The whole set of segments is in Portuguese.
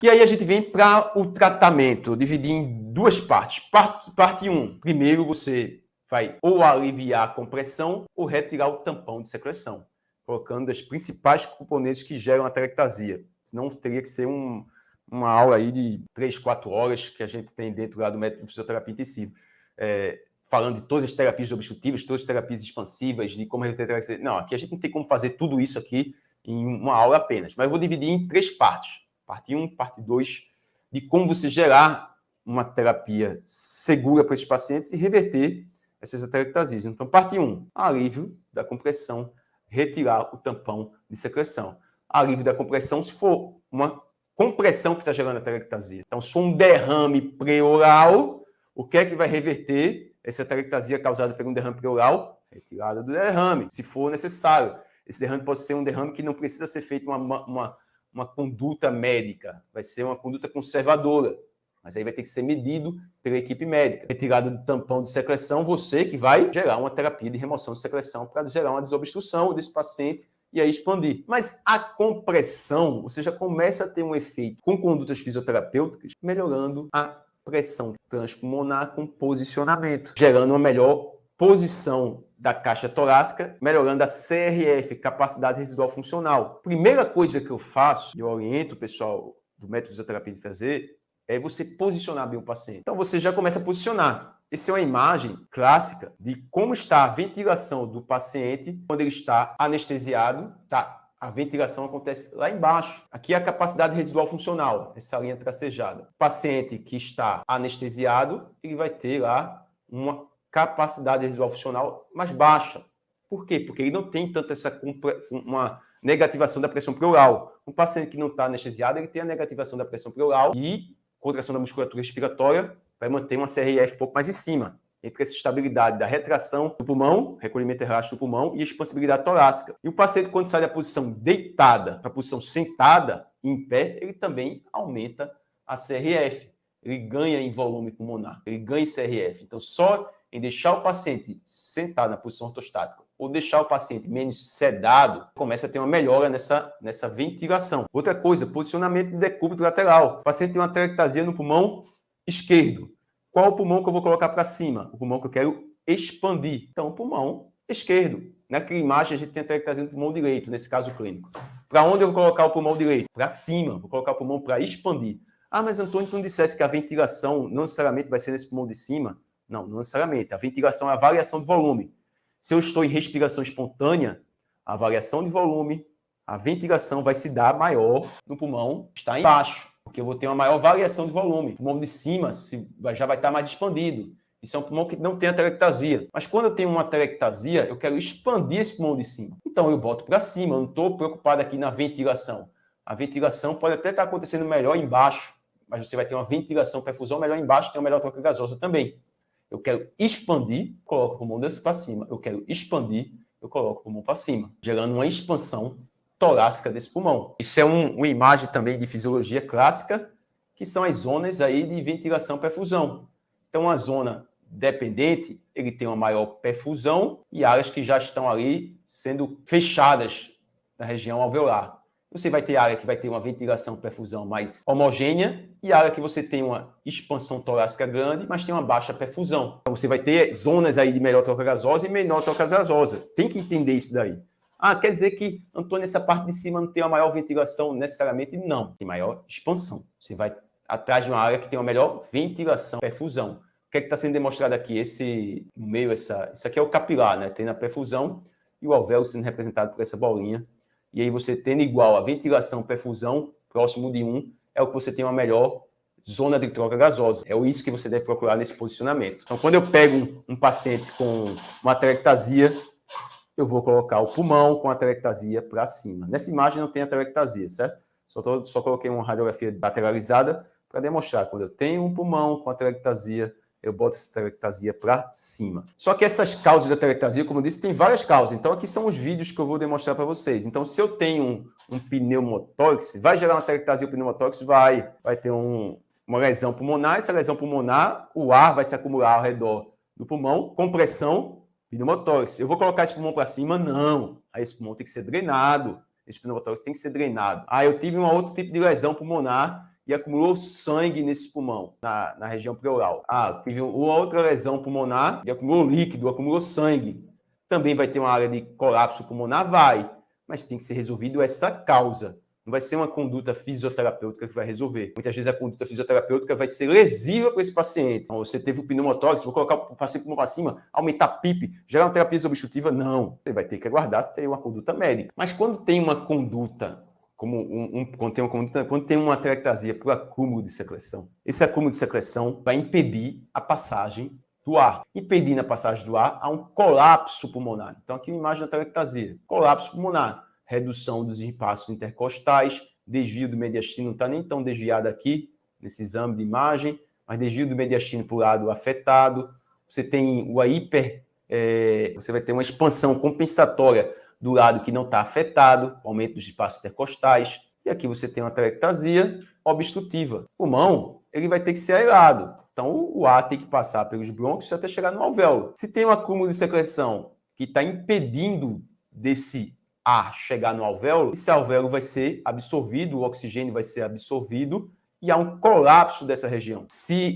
E aí a gente vem para o tratamento. Eu dividi em duas partes. Parte 1. Primeiro você vai ou aliviar a compressão ou retirar o tampão de secreção, colocando as principais componentes que geram a terectasia. Senão teria que ser uma aula aí de 3, 4 horas que a gente tem dentro lá do método de fisioterapia intensiva. Falando de todas as terapias obstrutivas, todas as terapias expansivas, de como reverter a terectasia. Não, aqui a gente não tem como fazer tudo isso aqui em uma aula apenas. Mas eu vou dividir em 3 partes. Parte 1, parte 2, de como você gerar uma terapia segura para esses pacientes e reverter essas aterectasias. Então, parte 1, alívio da compressão, retirar o tampão de secreção. Alívio da compressão se for uma compressão que está gerando a terectasia. Então, se for um derrame preoral, o que é que vai reverter essa terectasia causada por um derrame preoral? Retirada do derrame, se for necessário. Esse derrame pode ser um derrame que não precisa ser feito uma conduta médica, vai ser uma conduta conservadora, mas aí vai ter que ser medido pela equipe médica. Retirada do tampão de secreção, você que vai gerar uma terapia de remoção de secreção para gerar uma desobstrução desse paciente e aí expandir. Mas a compressão, você já começa a ter um efeito com condutas fisioterapêuticas, melhorando a pressão transpulmonar com posicionamento, gerando uma melhor posição da caixa torácica, melhorando a CRF, capacidade residual funcional. Primeira coisa que eu faço, eu oriento o pessoal do método de fisioterapia de fazer, é você posicionar bem o paciente. Então você já começa a posicionar. Essa é uma imagem clássica de como está a ventilação do paciente quando ele está anestesiado. Tá? A ventilação acontece lá embaixo. Aqui é a capacidade residual funcional, essa linha tracejada. O paciente que está anestesiado, ele vai ter lá uma capacidade residual funcional mais baixa. Por quê? Porque ele não tem tanta uma negativação da pressão pleural. Um paciente que não está anestesiado, ele tem a negativação da pressão pleural e contração da musculatura respiratória vai manter uma CRF um pouco mais em cima, entre essa estabilidade da retração do pulmão, recolhimento elástico do pulmão e expansibilidade torácica. E o paciente, quando sai da posição deitada para a posição sentada, em pé, ele também aumenta a CRF. Ele ganha em volume pulmonar, ele ganha em CRF. Então, só em deixar o paciente sentado na posição ortostática ou deixar o paciente menos sedado, começa a ter uma melhora nessa ventilação. Outra coisa, posicionamento de decúbito lateral. O paciente tem uma terectasia no pulmão esquerdo. Qual o pulmão que eu vou colocar para cima? O pulmão que eu quero expandir. Então, o pulmão esquerdo. Naquela imagem, a gente tem a terectasia no pulmão direito, nesse caso clínico. Para onde eu vou colocar o pulmão direito? Para cima. Vou colocar o pulmão para expandir. Ah, mas Antônio, tu não dissesse que a ventilação não necessariamente vai ser nesse pulmão de cima? Não, não necessariamente. A ventilação é a variação de volume. Se eu estou em respiração espontânea, a variação de volume, a ventilação vai se dar maior no pulmão que está embaixo, porque eu vou ter uma maior variação de volume. O pulmão de cima já vai estar mais expandido. Isso é um pulmão que não tem a terectasia. Mas quando eu tenho uma terectasia, eu quero expandir esse pulmão de cima. Então eu boto para cima, eu não estou preocupado aqui na ventilação. A ventilação pode até estar acontecendo melhor embaixo, mas você vai ter uma ventilação, perfusão melhor embaixo, tem uma melhor troca gasosa também. Eu quero expandir, coloco o pulmão para cima. Eu quero expandir, eu coloco o pulmão para cima, gerando uma expansão torácica desse pulmão. Isso é uma imagem também de fisiologia clássica, que são as zonas aí de ventilação perfusão. Então, a zona dependente, ele tem uma maior perfusão e áreas que já estão ali sendo fechadas na região alveolar. Você vai ter área que vai ter uma ventilação perfusão mais homogênea e área que você tem uma expansão torácica grande, mas tem uma baixa perfusão. Então, você vai ter zonas aí de melhor troca gasosa e menor troca gasosa. Tem que entender isso daí. Ah, quer dizer que, Antônio, essa parte de cima não tem uma maior ventilação? Necessariamente não. Tem maior expansão. Você vai atrás de uma área que tem uma melhor ventilação, perfusão. O que é que está sendo demonstrado aqui? No meio, isso aqui é o capilar, né? Tem a perfusão e o alvéolo sendo representado por essa bolinha. E aí você tendo igual a ventilação, perfusão, próximo de 1, é o que você tem uma melhor zona de troca gasosa. É isso que você deve procurar nesse posicionamento. Então, quando eu pego um paciente com uma terectasia, eu vou colocar o pulmão com a terectasia para cima. Nessa imagem não tem a terectasia, certo? Só coloquei uma radiografia lateralizada para demonstrar. Quando eu tenho um pulmão com a terectasia, eu boto essa terectasia para cima. Só que essas causas da terectasia, como eu disse, tem várias causas. Então, aqui são os vídeos que eu vou demonstrar para vocês. Então, se eu tenho um pneumotórax, vai gerar uma terectasia, o pneumotórax vai ter uma lesão pulmonar. Essa lesão pulmonar, o ar vai se acumular ao redor do pulmão, compressão, pneumotórax. Eu vou colocar esse pulmão para cima? Não. Aí esse pulmão tem que ser drenado. Esse pneumotórax tem que ser drenado. Ah, eu tive um outro tipo de lesão pulmonar e acumulou sangue nesse pulmão, na região pleural. Teve uma outra lesão pulmonar e acumulou líquido, acumulou sangue. Também vai ter uma área de colapso pulmonar? Vai, mas tem que ser resolvido essa causa. Não vai ser uma conduta fisioterapêutica que vai resolver. Muitas vezes a conduta fisioterapêutica vai ser lesiva para esse paciente. Então, você teve o pneumotórax, vou colocar o paciente para cima, aumentar a PIP, gerar uma terapia obstrutiva? Não. Você vai ter que aguardar se tem uma conduta médica. Mas quando tem uma conduta, quando tem uma atelectasia por acúmulo de secreção, esse acúmulo de secreção vai impedir a passagem do ar. Impedindo a passagem do ar, há um colapso pulmonar. Então, aqui uma imagem da atelectasia. Colapso pulmonar. Redução dos espaços intercostais, desvio do mediastino, não está nem tão desviado aqui, nesse exame de imagem, mas desvio do mediastino para o lado afetado. Você tem você vai ter uma expansão compensatória do lado que não está afetado, aumento dos espaços intercostais. E aqui você tem uma atelectasia obstrutiva. O pulmão, ele vai ter que ser aerado. Então, o ar tem que passar pelos brônquios até chegar no alvéolo. Se tem um acúmulo de secreção que está impedindo desse ar chegar no alvéolo, esse alvéolo vai ser absorvido, o oxigênio vai ser absorvido e há um colapso dessa região. Se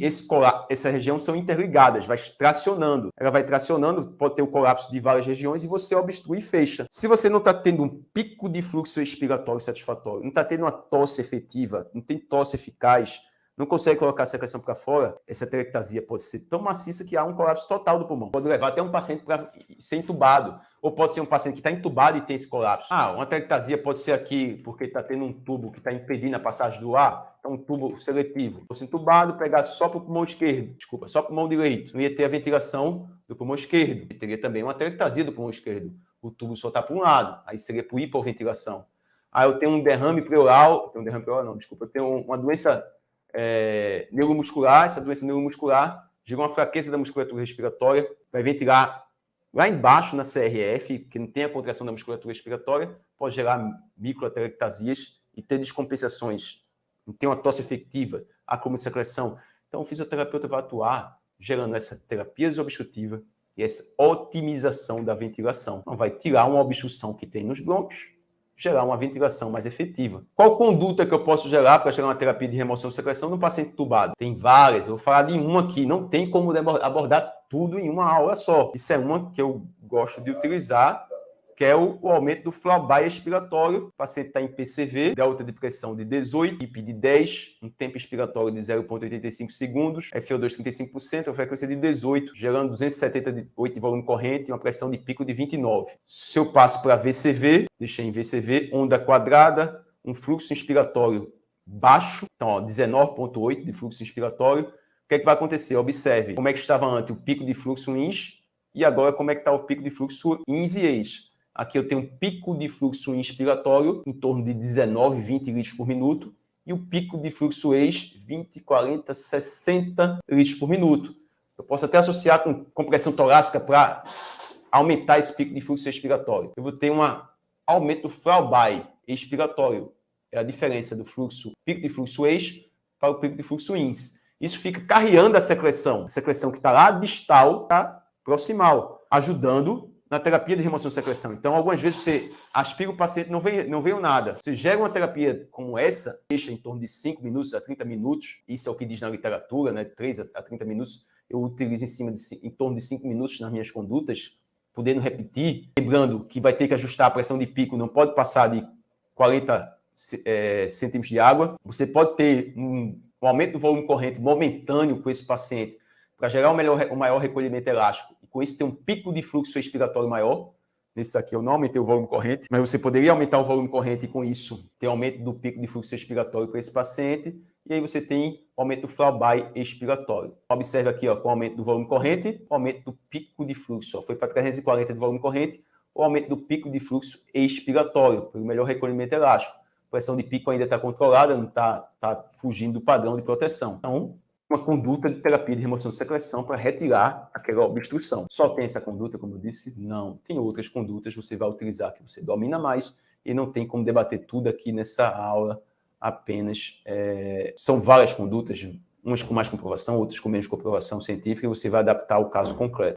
essa região são interligadas, vai tracionando. Ela vai tracionando, pode ter o colapso de várias regiões e você obstrui e fecha. Se você não está tendo um pico de fluxo expiratório satisfatório, não está tendo uma tosse efetiva, não tem tosse eficaz, não consegue colocar a secreção para fora, essa atelectasia pode ser tão maciça que há um colapso total do pulmão. Pode levar até um paciente para ser entubado, ou pode ser um paciente que está entubado e tem esse colapso. Uma atelectasia pode ser aqui porque está tendo um tubo que está impedindo a passagem do ar, então um tubo seletivo. Se fosse entubado, pegar só para o pulmão esquerdo, só para o pulmão direito, não ia ter a ventilação do pulmão esquerdo. E teria também uma atelectasia do pulmão esquerdo. O tubo só está para um lado, aí seria por hipoventilação. Eu tenho um derrame pleural, eu tenho uma doença neuromuscular, essa doença neuromuscular gera uma fraqueza da musculatura respiratória, vai ventilar lá embaixo na CRF, que não tem a contração da musculatura respiratória, pode gerar microatelectasias e ter descompensações, não tem uma tosse efetiva, acúmulo de secreção. Então, o fisioterapeuta vai atuar gerando essa terapia desobstrutiva e essa otimização da ventilação. Então, vai tirar uma obstrução que tem nos brônquios, gerar uma ventilação mais efetiva. Qual conduta que eu posso gerar para gerar uma terapia de remoção de secreção no paciente entubado? Tem várias, eu vou falar de uma aqui, não tem como abordar tudo em uma aula só. Isso é uma que eu gosto de utilizar, que é o aumento do flyby expiratório. O paciente está em PCV, delta de pressão de 18, PIP de 10, um tempo expiratório de 0,85 segundos, FO2 35%, a frequência de 18, gerando 278 de volume corrente e uma pressão de pico de 29. Se eu passo para VCV, deixei em VCV, onda quadrada, um fluxo inspiratório baixo, então 19,8 de fluxo inspiratório. O que é que vai acontecer? Observe como é que estava antes o pico de fluxo ins e agora como é que está o pico de fluxo ins e ex. Aqui eu tenho um pico de fluxo inspiratório em torno de 19, 20 litros por minuto e o pico de fluxo ex 20, 40, 60 litros por minuto. Eu posso até associar com compressão torácica para aumentar esse pico de fluxo expiratório. Eu vou ter um aumento do flyby expiratório. É a diferença do pico de fluxo ex para o pico de fluxo ins. Isso fica carreando a secreção que está lá distal para proximal, ajudando na terapia de remoção de secreção. Então, algumas vezes você aspira o paciente, não veio nada. Você gera uma terapia como essa, deixa em torno de 5 minutos a 30 minutos, isso é o que diz na literatura, né? 3 a 30 minutos, eu utilizo em torno de 5 minutos nas minhas condutas, podendo repetir, lembrando que vai ter que ajustar a pressão de pico, não pode passar de 40 centímetros de água. Você pode ter um aumento do volume corrente momentâneo com esse paciente para gerar um maior recolhimento elástico. E com isso ter um pico de fluxo expiratório maior. Nesse aqui eu não aumentei o volume corrente, mas você poderia aumentar o volume corrente e com isso ter aumento do pico de fluxo expiratório para esse paciente. E aí você tem o aumento do flyby expiratório. Observe aqui, com o aumento do volume corrente, o aumento do pico de fluxo. Foi para 340 de volume corrente, o aumento do pico de fluxo expiratório, para o melhor recolhimento elástico. A pressão de pico ainda está controlada, não está fugindo do padrão de proteção. Então, uma conduta de terapia de remoção de secreção para retirar aquela obstrução. Só tem essa conduta, como eu disse? Não. Tem outras condutas que você vai utilizar que você domina mais e não tem como debater tudo aqui nessa aula apenas. São várias condutas, umas com mais comprovação, outras com menos comprovação científica, e você vai adaptar ao caso concreto.